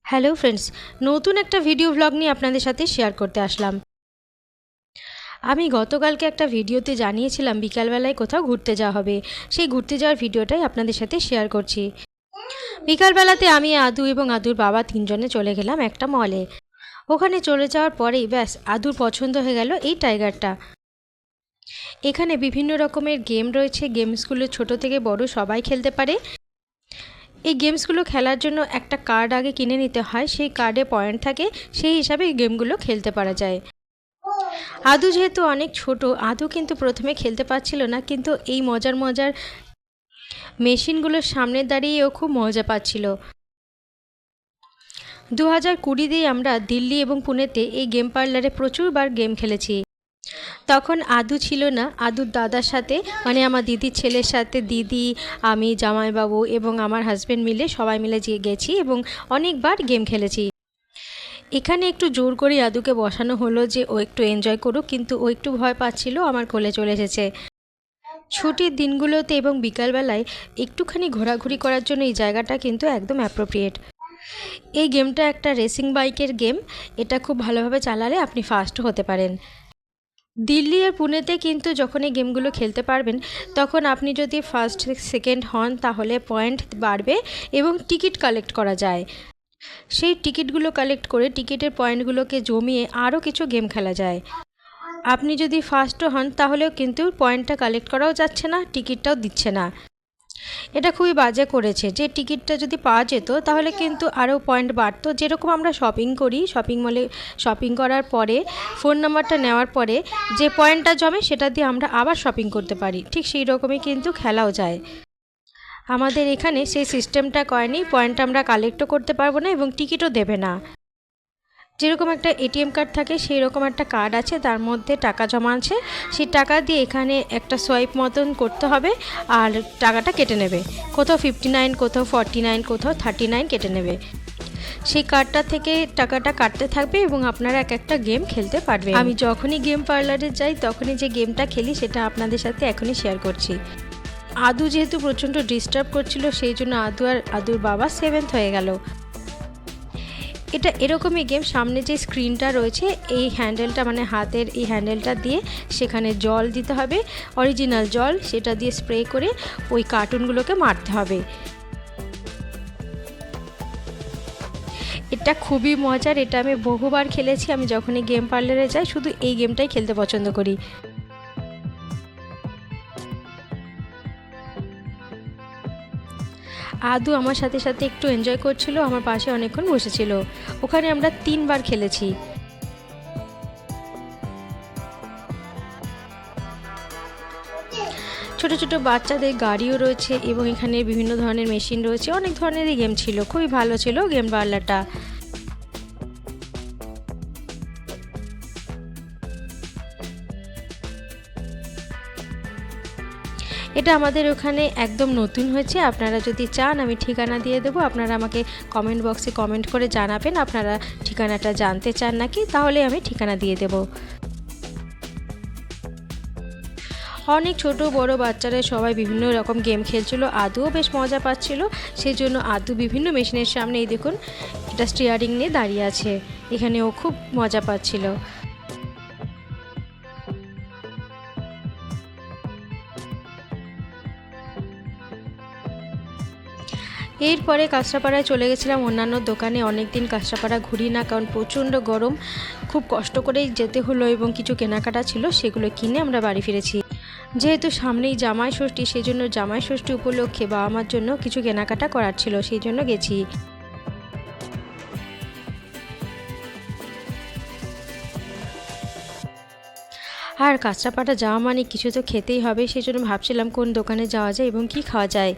Hello friends, নতুন একটা video vlog নিয়ে আপনাদের সাথে শেয়ার করতে আসলাম। আমি গতকালকে একটা ভিডিওতে জানিয়েছিলাম বিকালবেলায় কোথাও ঘুরতে যাওয়া হবে। সেই ঘুরতে যাওয়ার ভিডিওটাই আপনাদের সাথে শেয়ার করছি। বিকালবেলাতে আমি আদু এবং আদুর বাবা তিনজনে চলে গেলাম একটা মলে। ওখানে চলে যাওয়ার পরেই ব্যাস আদুর পছন্দ হয়ে গেল এই টাইগারটা। এখানে বিভিন্ন রকমের গেম রয়েছে, গেমসগুলো ছোট থেকে বড় সবাই খেলতে পারে। এই গেমসগুলো খেলার জন্য একটা কার্ড আগে কিনে নিতে হয়, সেই কার্ডে পয়েন্ট থাকে, সেই হিসাবে এই গেমগুলো খেলতে পারা যায়। আদু যেহেতু অনেক ছোট, আদু কিন্তু প্রথমে খেলতে পারছিল না, কিন্তু এই মজার মজার মেশিনগুলোর সামনে দাঁড়িয়ে ও খুব মজা পাচ্ছিল। 2020-তেই আমরা দিল্লি এবং পুনেতে এই গেম পার্লারে প্রচুরবার গেম খেলেছি। তখন আদু ছিল না, আদুর দাদার সাথে মানে আমার দিদির ছেলের সাথে দিদি, আমি, জামাইবাবু এবং আমার হাজব্যান্ড মিলে সবাই মিলে গেছি এবং অনেকবার গেম খেলেছি। এখানে একটু জোর করে আদুকে বসানো হলো যে ও একটু এনজয় করুক, কিন্তু ও একটু ভয় পাচ্ছিল, আমার কোলে চলে এসেছে। ছুটির দিনগুলোতে এবং বিকালবেলায় একটুখানি ঘোরাঘুরি করার জন্য এই জায়গাটা কিন্তু একদম অ্যাপ্রোপ্রিয়েট। এই গেমটা একটা রেসিং বাইকের গেম, এটা খুব ভালোভাবে চালালে আপনি ফাস্ট হতে পারেন। দিল্লি আর পুনেতে কিন্তু যখন এই গেমগুলো খেলতে পারবেন, তখন আপনি যদি ফার্স্ট সেকেন্ড হন তাহলে পয়েন্ট বাড়বে এবং টিকিট কালেক্ট করা যায়। সেই টিকিটগুলো কালেক্ট করে টিকিটের পয়েন্টগুলোকে জমিয়ে আরও কিছু গেম খেলা যায়। আপনি যদি ফার্স্টও হন তাহলেও কিন্তু পয়েন্টটা কালেক্ট করাও যাচ্ছে না, টিকিটটাও দিচ্ছে না। এটা খুবই বাজে করেছে, যে টিকিটটা যদি পাওয়া যেত তাহলে কিন্তু আরও পয়েন্ট বাড়তো। যেরকম আমরা শপিং করি, শপিং মলে শপিং করার পরে ফোন নাম্বারটা নেওয়ার পরে যে পয়েন্টটা জমে সেটা দিয়ে আমরা আবার শপিং করতে পারি, ঠিক সেই রকমই কিন্তু খেলাও যায়। আমাদের এখানে সেই সিস্টেমটা করেনি, পয়েন্ট আমরা কালেক্টও করতে পারবো না এবং টিকিটও দেবে না। যেরকম একটা এটিএম কার্ড থাকে সেই রকম একটা কার্ড আছে, তার মধ্যে টাকা জমা আছে, সেই টাকা দিয়ে এখানে একটা সোয়াইপ মতন করতে হবে আর টাকাটা কেটে নেবে। কোথাও 59, কোথাও 49, কোথাও 39 কেটে নেবে। সেই কার্ডটা থেকে টাকাটা কাটতে থাকবে এবং আপনারা এক একটা গেম খেলতে পারবেন। আমি যখনই গেম পার্লারে যাই তখনই যে গেমটা খেলি সেটা আপনাদের সাথে এখনই শেয়ার করছি। আদু যেহেতু প্রচণ্ড ডিস্টার্ব করছিল, সেই জন্য আদু আর আদুর বাবা 7th হয়ে গেল। এটা এরকমই গেম, সামনে যে স্ক্রিনটা রয়েছে এই হ্যান্ডেলটা মানে হাতের এই হ্যান্ডেলটা দিয়ে সেখানে জল দিতে হবে, অরিজিনাল জল, সেটা দিয়ে স্প্রে করে ওই কার্টুনগুলোকে মারতে হবে। এটা খুবই মজার, এটা আমি বহুবার খেলেছি। আমি যখনই গেম পার্লারে যাই শুধু এই গেমটাই খেলতে পছন্দ করি। আদু আমার সাথে সাথে একটু এনজয় করছিল, আমার পাশে অনেকক্ষণ বসেছিল। ওখানে আমরা 3বার খেলেছি। ছোট ছোট বাচ্চাদের গাড়িও রয়েছে এবং এখানে বিভিন্ন ধরনের মেশিন রয়েছে, অনেক ধরনেরই গেম ছিল, খুবই ভালো ছিল গেম পার্লারটা। এটা আমাদের ওখানে একদম নতুন হয়েছে। আপনারা যদি চান আমি ঠিকানা দিয়ে দেবো, আপনারা আমাকে কমেন্ট বক্সে কমেন্ট করে জানাবেন আপনারা ঠিকানাটা জানতে চান নাকি, তাহলে আমি ঠিকানা দিয়ে দেবো। অনেক ছোট বড় বাচ্চারা সবাই বিভিন্ন রকম গেম খেলছিল, আদুও বেশ মজা পাচ্ছিল। সেই জন্য আদু বিভিন্ন মেশিনের সামনে এই দেখুন এটা স্টিয়ারিং নিয়ে দাঁড়িয়ে আছে, এখানে ও খুব মজা পাচ্ছিল। এরপরে কাঁচরাপাড়ায় চলে গেছিলাম অন্যান্য দোকানে। অনেক দিন কাঁচরাপাড়া ঘুরি না, কারণ প্রচণ্ড গরম, খুব কষ্ট করেই যেতে হলো এবং কিছু কেনাকাটা ছিল সেগুলো কিনে আমরা বাড়ি ফিরেছি। যেহেতু সামনেই জামাই ষষ্ঠী, সেই জন্য জামাই ষষ্ঠী উপলক্ষে বাবা মার জন্য কিছু কেনাকাটা করার ছিল, সেই জন্য গেছি। আর কাঁচরাপাড়া যাওয়া মানে কিছু তো খেতেই হবে, সেই জন্য ভাবছিলাম কোন দোকানে যাওয়া যায় এবং কি খাওয়া যায়।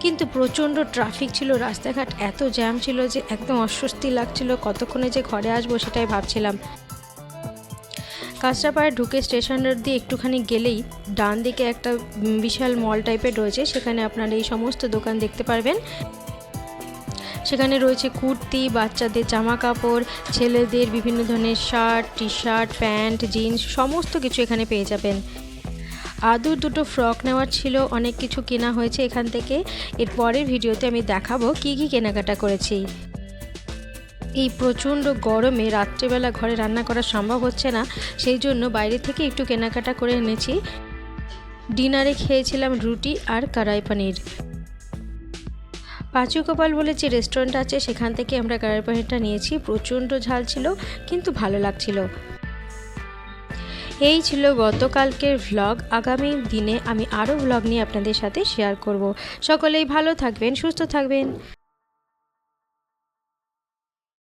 কিন্তু প্রচণ্ড ট্রাফিক ছিল, রাস্তাঘাট এত জ্যাম ছিল যে একদম অস্বস্তি লাগছিল, কতক্ষণে যে ঘরে আসবো সেটাই ভাবছিলাম। কাঁচরাপাড়ায় ঢুকে স্টেশন রোড দিয়ে একটুখানি গেলেই ডান দিকে একটা বিশাল মল টাইপের রয়েছে, সেখানে আপনারা এই সমস্ত দোকান দেখতে পারবেন। সেখানে রয়েছে কুর্তি, বাচ্চাদের জামা কাপড়, ছেলেদের বিভিন্ন ধরনের shirt, T shirt, pant, jeans, সমস্ত কিছু এখানে পেয়ে যাবেন। আদুর দুটো ফ্রক নেওয়ার ছিল, অনেক কিছু কেনা হয়েছে এখান থেকে। এর পরের ভিডিওতে আমি দেখাবো কি কি কেনাকাটা করেছি। এই প্রচণ্ড গরমে রাত্রেবেলা ঘরে রান্না করা সম্ভব হচ্ছে না, সেই জন্য বাইরে থেকে একটু কেনাকাটা করে এনেছি। ডিনারে খেয়েছিলাম রুটি আর কড়াই পনির। পাঁচু কপাল বলে যে রেস্টুরেন্ট আছে সেখান থেকে আমরা কড়াই পনিরটা নিয়েছি। প্রচণ্ড ঝাল ছিল কিন্তু ভালো লাগছিল। এই ছিল গতকালকের ভ্লগ। আগামী দিনে আমি আরও ভ্লগ নিয়ে আপনাদের সাথে শেয়ার করব। সকলেই ভালো থাকবেন, সুস্থ থাকবেন।